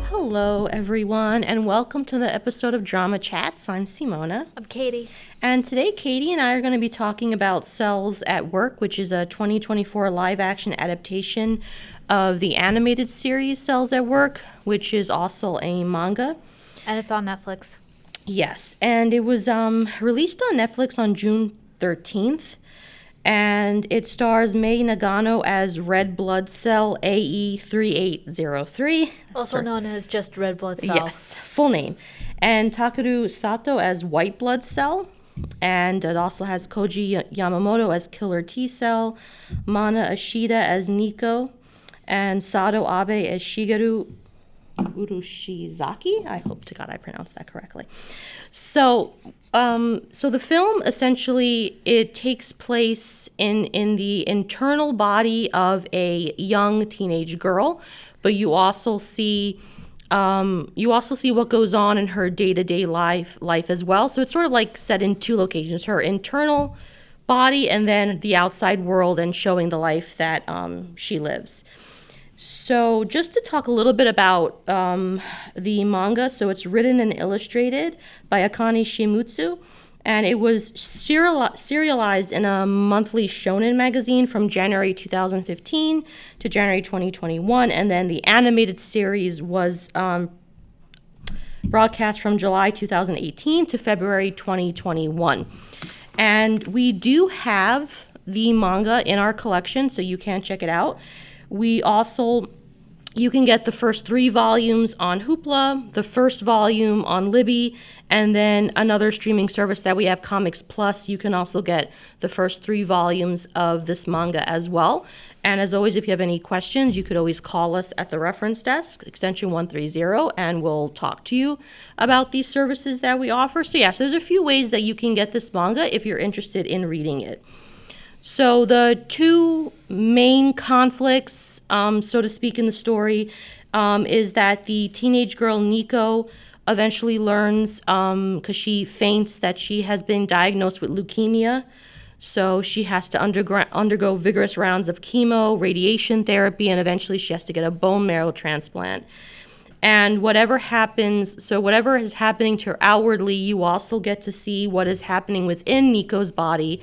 Hello, everyone, and welcome to the episode of Drama Chats. I'm Simona. I'm Katie. And today, Katie and I are going to be talking about Cells at Work, which is a 2024 live-action adaptation of the animated series Cells at Work, which is also a manga. And it's on Netflix. Yes, and it was released on Netflix on June 13th. And it stars Mei Nagano as Red Blood Cell AE3803. Also known as just Red Blood Cell. Yes, full name. And Takeru Sato as White Blood Cell. And it also has Koji Yamamoto as Killer T Cell, Mana Ashida as Nico, and Sato Abe as Shigeru Urushizaki. I hope to God I pronounced that correctly. So the film essentially, it takes place in the internal body of a young teenage girl, but you also see what goes on in her day-to-day life as well. So it's sort of like set in two locations: her internal body and then the outside world, and showing the life that she lives. So just to talk a little bit about the manga, so it's written and illustrated by Akane Shimutsu, and it was serialized in a monthly shonen magazine from January 2015 to January 2021, and then the animated series was broadcast from July 2018 to February 2021. And we do have the manga in our collection, so you can check it out. You can get the first 3 volumes on Hoopla, the first volume on Libby, and then another streaming service that we have, Comics Plus. You can also get the first 3 volumes of this manga as well. And as always, if you have any questions, you could always call us at the reference desk, extension 130, and we'll talk to you about these services that we offer. So yes, there's a few ways that you can get this manga if you're interested in reading it. So the 2 main conflicts, so to speak, in the story is that the teenage girl Nico eventually learns, because she faints, that she has been diagnosed with leukemia. So she has to undergo vigorous rounds of chemo, radiation therapy, and eventually she has to get a bone marrow transplant. And whatever is happening to her outwardly, you also get to see what is happening within Nico's body,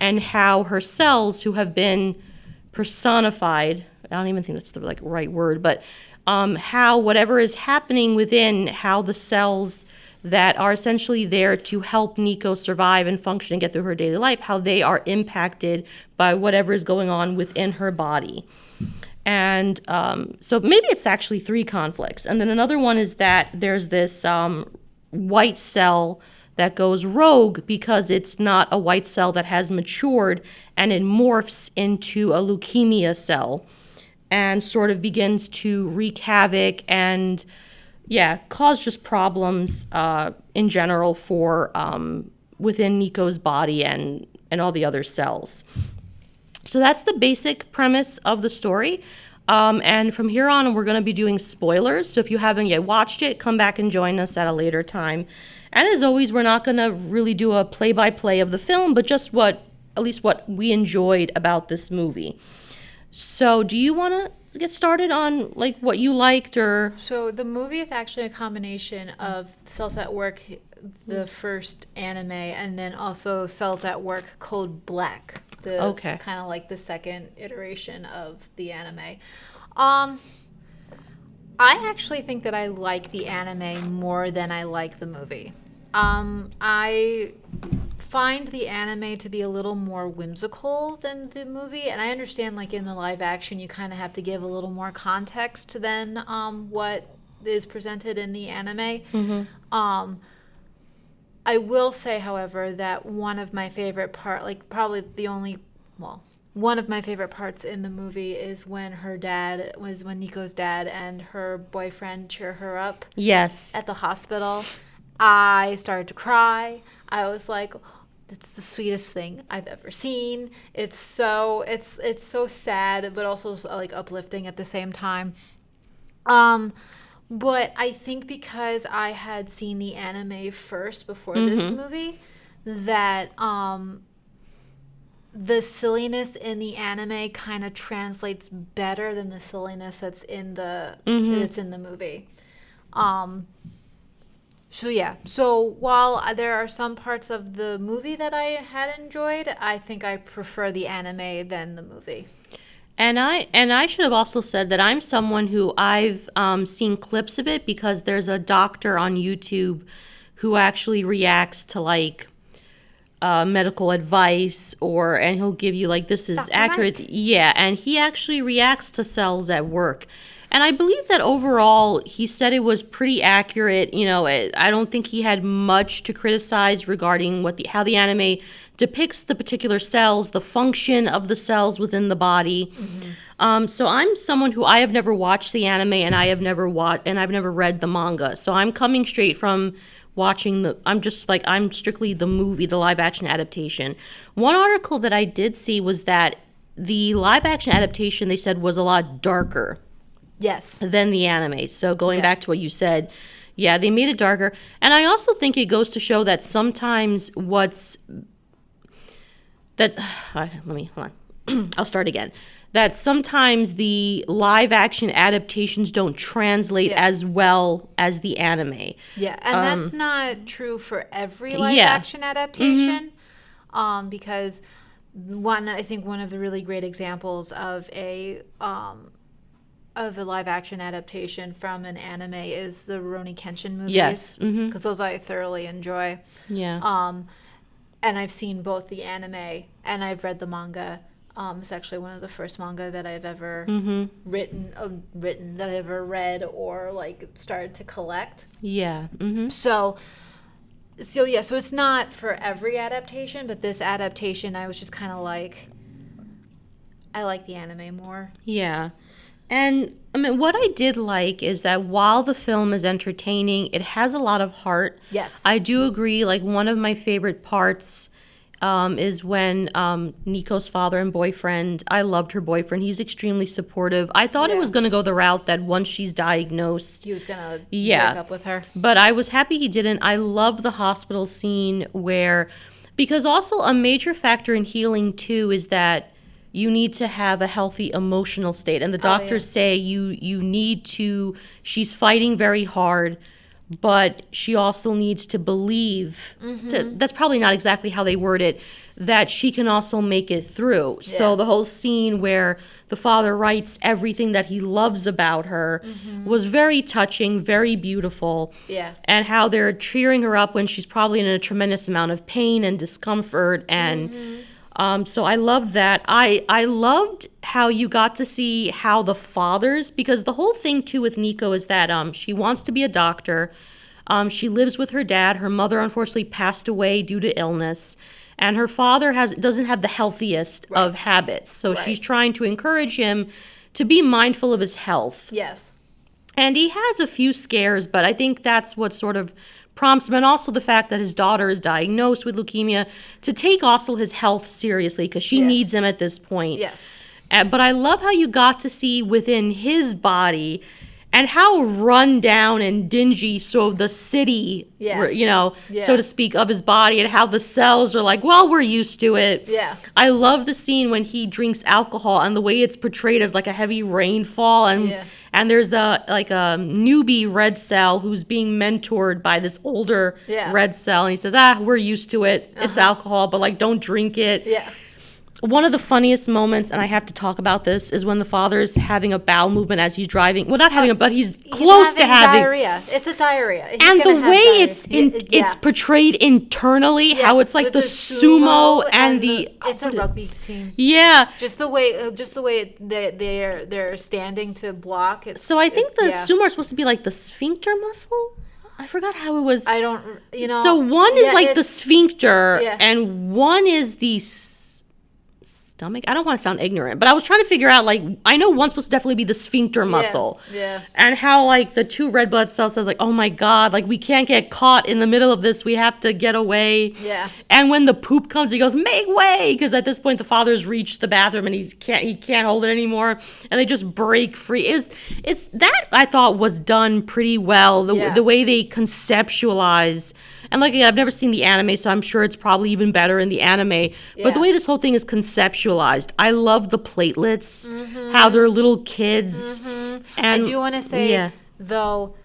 and how her cells, who have been personified, I don't even think that's the right word, but how whatever is happening within, how the cells that are essentially there to help Nico survive and function and get through her daily life, how they are impacted by whatever is going on within her body. And so maybe it's actually 3 conflicts. And then another one is that there's this white cell that goes rogue because it's not a white cell that has matured, and it morphs into a leukemia cell and sort of begins to wreak havoc and cause just problems in general for within Nico's body and all the other cells. So that's the basic premise of the story. And from here on, we're going to be doing spoilers. So if you haven't yet watched it, come back and join us at a later time. And as always, we're not going to really do a play-by-play of the film, but just at least what we enjoyed about this movie. So do you want to get started on what you liked? Or So the movie is actually a combination of Cells at Work, the first anime, and then also Cells at Work Code Black. Okay. Kind of like the second iteration of the anime. I actually think that I like the anime more than I like the movie. I find the anime to be a little more whimsical than the movie, and I understand in the live action you kind of have to give a little more context than what is presented in the anime. Mm-hmm. I will say, however, that one of my favorite one of my favorite parts in the movie is when Nico's dad and her boyfriend cheer her up. Yes. At the hospital. I started to cry. I was like, it's the sweetest thing I've ever seen. It's so sad, but also uplifting at the same time. But I think because I had seen the anime first before this movie, that the silliness in the anime kind of translates better than the silliness that's in the movie. Um, so yeah. So while there are some parts of the movie that I had enjoyed, I think I prefer the anime than the movie. And I should have also said that I'm someone who I've seen clips of it because there's a doctor on YouTube who actually reacts to like medical advice and he'll give you like this is Dr. accurate. Mike. Yeah, and he actually reacts to cells at work. And I believe that overall he said it was pretty accurate. I don't think he had much to criticize regarding how the anime depicts the particular cells, the function of the cells within the body. So I'm someone who I have never watched the anime and I've never read the manga. So I'm coming straight from watching I'm strictly the movie, the live action adaptation. One article that I did see was that the live action adaptation, they said, was a lot darker Yes. than the anime. So going Yeah. back to what you said, yeah, they made it darker. And I also think it goes to show that sometimes let me, hold on. I'll start again. That sometimes the live action adaptations don't translate Yeah. as well as the anime. Yeah, and that's not true for every live Yeah. action adaptation, because I think one of the really great examples of a live action adaptation from an anime is the Rurouni Kenshin movies. Yes. Because those I thoroughly enjoy. Yeah. And I've seen both the anime and I've read the manga. It's actually one of the first manga that I've ever written that I ever read or like started to collect. Yeah. So yeah, so it's not for every adaptation, but this adaptation I was just kind of like, I like the anime more. Yeah. And I mean, what I did like is that while the film is entertaining, it has a lot of heart. Yes. I do agree. Like, one of my favorite parts is when Nico's father and boyfriend, I loved her boyfriend. He's extremely supportive. I thought it Yeah. was going to go the route that once she's diagnosed, He was gonna Yeah. break up with her. but I was happy he didn't. I love the hospital scene because also a major factor in healing too is that you need to have a healthy emotional state. And the doctors say you need to, she's fighting very hard, but she also needs to believe, that's probably not exactly how they word it, that she can also make it through. So Yeah. the whole scene where the father writes everything that he loves about her was very touching, very beautiful. Yeah. And how they're cheering her up when she's probably in a tremendous amount of pain and discomfort. And so I loved that. I loved how you got to see how the fathers, because the whole thing too with Nico is that she wants to be a doctor. She lives with her dad. Her mother unfortunately passed away due to illness. And her father doesn't have the healthiest of habits. So she's trying to encourage him to be mindful of his health. Yes. And he has a few scares, but I think that's what sort of prompts him, and also the fact that his daughter is diagnosed with leukemia, to take also his health seriously because she needs him at this point. Yes. But I love how you got to see within his body and how run down and dingy the city, so to speak, of his body, and how the cells are like, well, we're used to it. Yeah. I love the scene when he drinks alcohol and the way it's portrayed as like a heavy rainfall, and there's a newbie red cell who's being mentored by this older red cell, and he says, we're used to it. It's alcohol, but like, don't drink it. Yeah. One of the funniest moments, and I have to talk about this, is when the father's having a bowel movement as he's driving. Well, not having but he's close to having diarrhea. It's a diarrhea. He's and the gonna have way diarrhea. it's portrayed internally, how it's like With the sumo and the it's a rugby team. Yeah. Just the way they're standing to block. So I think the sumo are supposed to be like the sphincter muscle. I forgot how it was. I don't. So one is like the sphincter, Yeah. and one is the stomach. I don't want to sound ignorant, but I was trying to figure out, like, I know one's supposed to definitely be the sphincter muscle. Yeah. And how, like, the two red blood cells says, like, oh my God, like, we can't get caught in the middle of this. We have to get away. Yeah. And when the poop comes, he goes, make way. Because at this point, the father's reached the bathroom and he can't hold it anymore. And they just break free. It's that I thought was done pretty well. The way they conceptualize And like again, I've never seen the anime, so I'm sure it's probably even better in the anime. But the way this whole thing is conceptualized, I love the platelets, how they're little kids. And I do want to say yeah. though,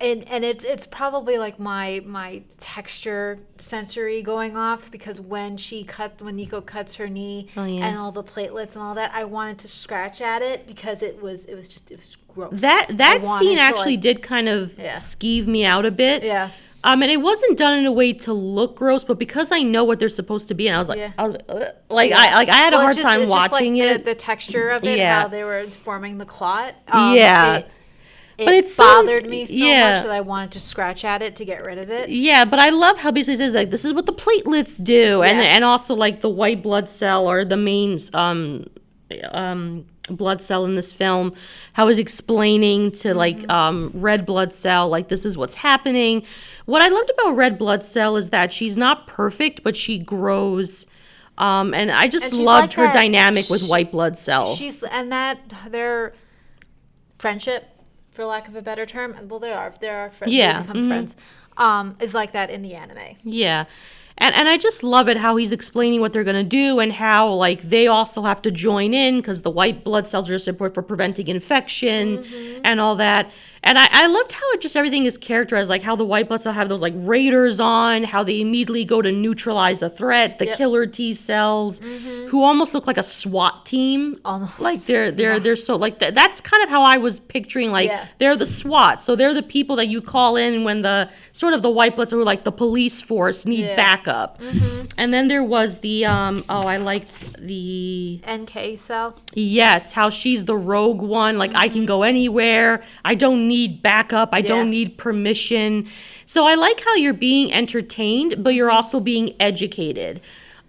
and it's probably like my texture sensory going off, because when Nico cuts her knee and all the platelets and all that, I wanted to scratch at it because it was gross. That scene actually did kind of skeeve me out a bit. Yeah. And it wasn't done in a way to look gross, but because I know what they're supposed to be, and I was like, I had a hard time watching it. The texture of it, how they were forming the clot. But it bothered me so much that I wanted to scratch at it to get rid of it. Yeah, but I love how basically it says like this is what the platelets do, and also like the white blood cell or the main blood cell in this film, how it's explaining to like red blood cell, like this is what's happening. What I loved about red blood cell is that she's not perfect, but she grows. And I just loved her dynamic with white blood cell. Their friendship, for lack of a better term, well, there are friends, they become friends, is like that in the anime. Yeah. And I just love it how he's explaining what they're going to do and how, like, they also have to join in because the white blood cells are just important for preventing infection and all that. And I loved how it just everything is characterized, like how the white blood cells have those, like, raiders on, how they immediately go to neutralize a threat, the killer T cells, who almost look like a SWAT team. Almost. Like, they're so, like, that's kind of how I was picturing, like, they're the SWAT. So they're the people that you call in when the, sort of the white blood cells, like the police force, need backup. And then there was the, I liked the... NK cell? Yes, how she's the rogue one, like, I can go anywhere, I don't need backup, I don't need permission. So I like how you're being entertained, but you're also being educated.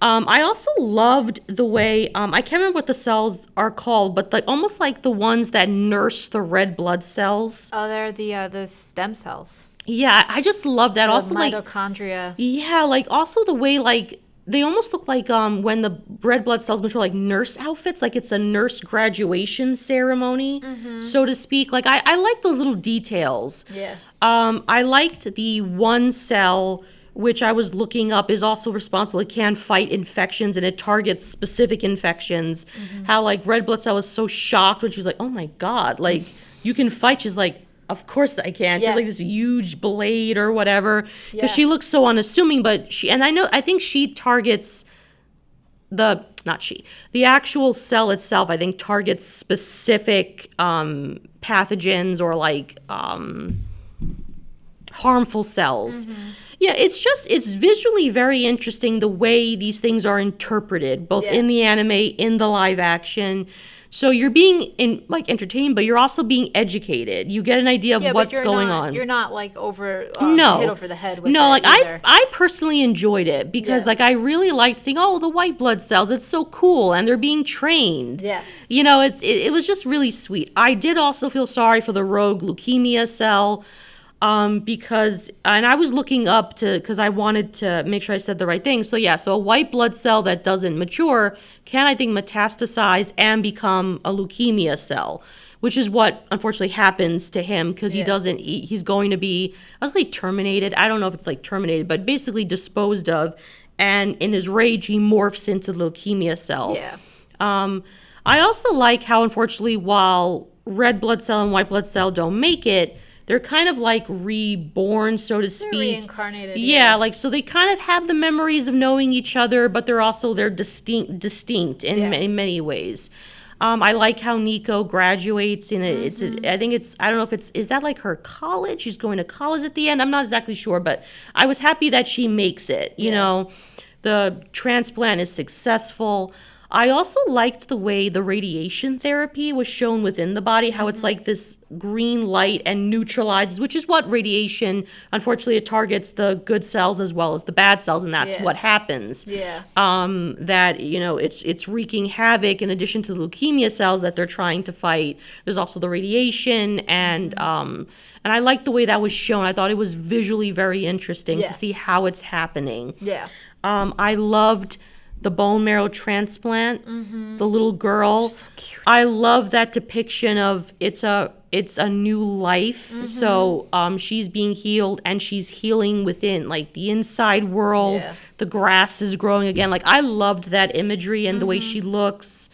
I also loved the way, I can't remember what the cells are called, but like almost like the ones that nurse the red blood cells. Oh, they're the stem cells. Yeah, I just love that. The also mitochondria. Like, yeah, like also the way like they almost look like when the red blood cells mature, like nurse outfits, like it's a nurse graduation ceremony, so to speak. Like I like those little details. Yeah. I liked the one cell, which I was looking up, is also responsible. It can fight infections and it targets specific infections. How like red blood cell was so shocked when she was like, oh my God, like you can fight. She's like, of course I can. She has like this huge blade or whatever, because she looks so unassuming, but I think she targets the actual cell itself, I think targets specific pathogens or like harmful cells. Yeah, it's visually very interesting the way these things are interpreted, both in the anime, in the live action. So you're being entertained, but you're also being educated. You get an idea of what's going on. You're not like hit over the head with no, it like either. I personally enjoyed it because like I really liked seeing the white blood cells. It's so cool, and they're being trained. Yeah, you know, it was just really sweet. I did also feel sorry for the rogue leukemia cell. Because I was looking up because I wanted to make sure I said the right thing. So a white blood cell that doesn't mature can, I think, metastasize and become a leukemia cell, which is what unfortunately happens to him because he's going to be, I was like terminated. I don't know if it's like terminated, but basically disposed of. And in his rage, he morphs into the leukemia cell. Yeah. I also like how, unfortunately, while red blood cell and white blood cell don't make it, they're kind of like reborn, so to speak. They're reincarnated. Yeah, like so they kind of have the memories of knowing each other, but they're distinct in many ways. I like how Nico graduates, and I don't know if is that like her college? She's going to college at the end. I'm not exactly sure, but I was happy that she makes it. You know, the transplant is successful. I also liked the way the radiation therapy was shown within the body, how it's like this green light and neutralizes, which is what radiation, unfortunately, it targets the good cells as well as the bad cells, and that's what happens. Yeah. That, it's wreaking havoc in addition to the leukemia cells that they're trying to fight. There's also the radiation, and I liked the way that was shown. I thought it was visually very interesting to see how it's happening. Yeah. I loved the bone marrow transplant, the little girl. So cute. I love that depiction of it's a new life. So she's being healed and she's healing within, like the inside world. Yeah. The grass is growing again. Like I loved that imagery and the way she looks.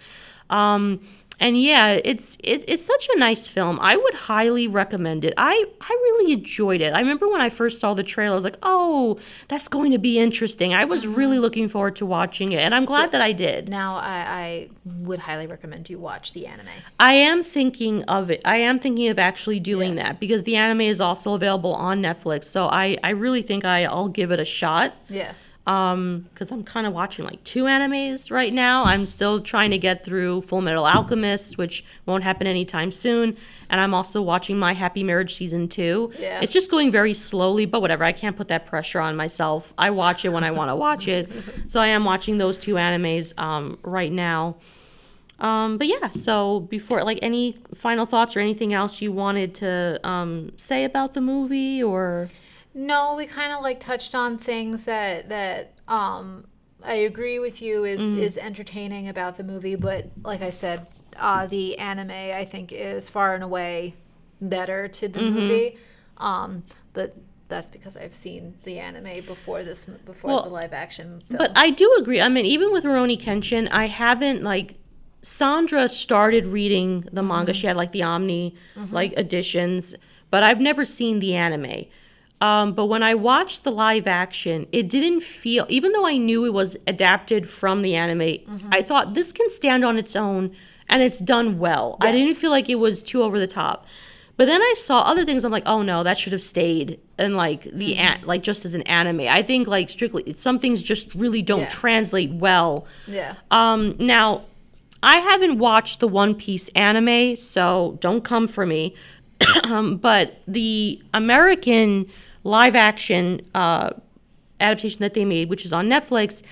And yeah, it's such a nice film. I would highly recommend it. I really enjoyed it. I remember when I first saw the trailer, I was like, oh, that's going to be interesting. I was really looking forward to watching it, and I'm glad that I did. Now, I would highly recommend you watch the anime. I am thinking of it. I am thinking of actually doing Yeah. that because the anime is also available on Netflix. So I really think I'll give it a shot. Yeah. Because I'm kind of watching like 2 animes right now. I'm still trying to get through Full Metal Alchemist, which won't happen anytime soon. And I'm also watching My Happy Marriage Season 2. Yeah. It's just going very slowly, but whatever. I can't put that pressure on myself. I watch it when I want to watch it. So I am watching those 2 animes right now. But yeah, so before, like, any final thoughts or anything else you wanted to say about the movie or... No, we kind of like touched on things that I agree with you is entertaining about the movie, but like I said, the anime I think is far and away better to the movie. But that's because I've seen the anime before the live action film. But I do agree. I mean, even with Rurouni Kenshin, I haven't, like, Sandra started reading the manga. She had like the Omni like editions, but I've never seen the anime. But when I watched the live action, it didn't feel, even though I knew it was adapted from the anime, I thought this can stand on its own and it's done well. I Yes. didn't feel like it was too over the top. But then I saw other things. I'm like, oh no, that should have stayed in like the like just as an anime. I think like strictly some things just really don't Yeah. translate well. Yeah. Now I haven't watched the One Piece anime, so don't come for me. But the American live action adaptation that they made, which is on Netflix,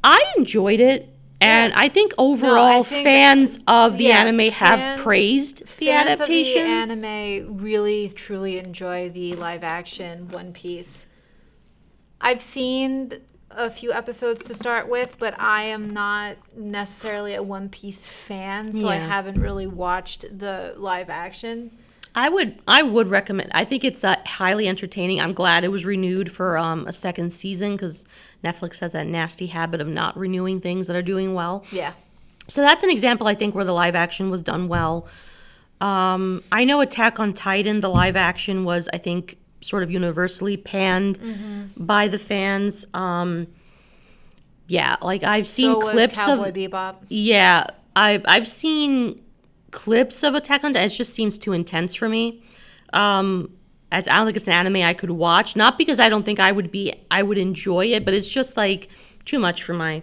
I enjoyed it. And I think overall, think- fans of the yeah, anime have fans- praised the Fans adaptation. of the anime really, truly enjoy the live action One Piece. I've seen a few episodes to start with, but I am not necessarily a One Piece fan, so I Yeah. haven't really watched the live action. I would recommend. I think it's highly entertaining. I'm glad it was renewed for a second season because Netflix has that nasty habit of not renewing things that are doing well. Yeah. So that's an example, I think, where the live action was done well. I know Attack on Titan, the live action was, I think, sort of universally panned by the fans. Yeah, like I've seen So was clips Cowboy of. Bebop. Yeah, I've seen clips of Attack on Titan. It just seems too intense for me. As I don't think it's an anime I could watch. Not because I don't think I would enjoy it, but it's just like too much for my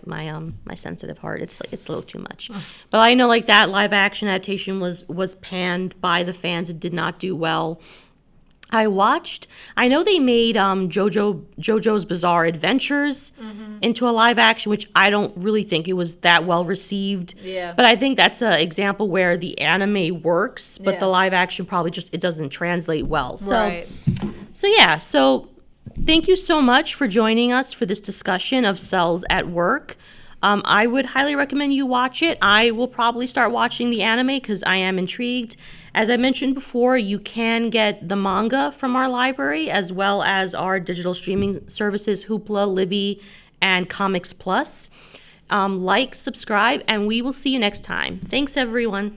sensitive heart. It's like it's a little too much. But I know like that live action adaptation was panned by the fans. It did not do well. I know they made JoJo's Bizarre Adventures into a live action, which I don't really think it was that well received. Yeah. But I think that's an example where the anime works, but the Yeah. live action probably just, it doesn't translate well. So, Right. so thank you so much for joining us for this discussion of Cells at Work. I would highly recommend you watch it. I will probably start watching the anime because I am intrigued. As I mentioned before, you can get the manga from our library as well as our digital streaming services, Hoopla, Libby, and Comics Plus. Like, subscribe, and we will see you next time. Thanks, everyone.